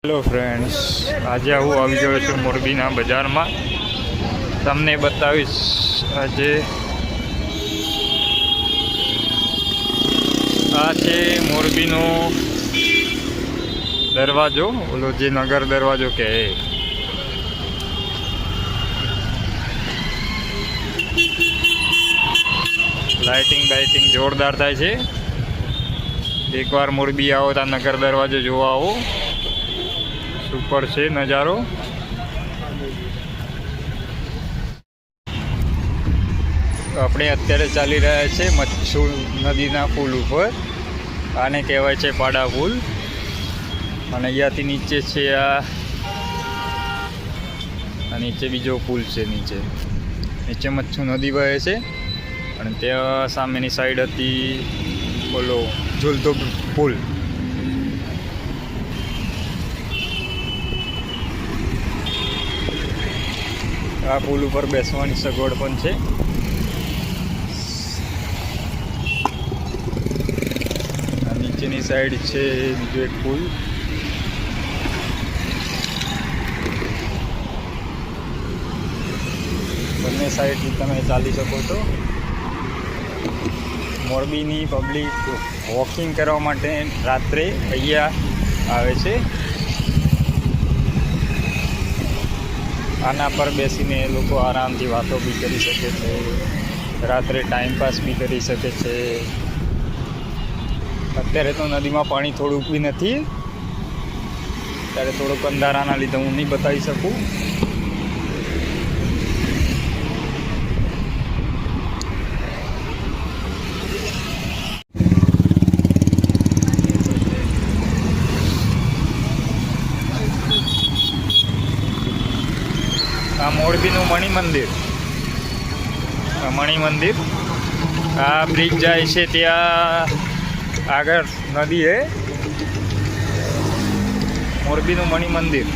Hello friends, આજે હું આવી ગયો છું મોરબીના બજારમાં. તમને બતાવીશ આજે આ છે મોરબીનો દરવાજો, ઓલો જે નગર દરવાજો કહે. લાઇટિંગ જોરદાર થાય છે. એકવાર મોરબી આવો તો નગર દરવાજો જોવા આવો. સુપર છે નજારો. આપણે અત્યારે ચાલી રહ્યા છે મચ્છુ નદીના પુલ ઉપર. આને કહેવાય છે પાડા પુલ. અને અહીંયાથી નીચે છે આ નીચે બીજો પુલ છે. નીચે મચ્છુ નદી વહે છે. અને ત્યાં સામેની સાઈડ હતી ઓલો ઝૂલતો પુલ. આ પુલ ઉપર બેસવાની સગવડ પણ છે. નીચેની સાઈડ છે બીજો એક પુલ. બંને સાઈડથી તમે ચાલી શકો છો. મોરબીની પબ્લિક વોકિંગ કરવા માટે રાત્રે અહીંયા આવે છે. આના પર બેસીને એ લોકો આરામથી વાતો બી કરી શકે છે. રાત્રે ટાઈમપાસ બી કરી શકે છે. અત્યારે તો નદીમાં પાણી થોડુંક બી નથી. ત્યારે થોડુંક અંધારાના લીધે હું નહીં બતાવી શકું. આ મોરબીનું મણિ મંદિર. આ બ્રિજ જાય છે ત્યાં આગળ નદી હે. મોરબીનું મણિ મંદિર.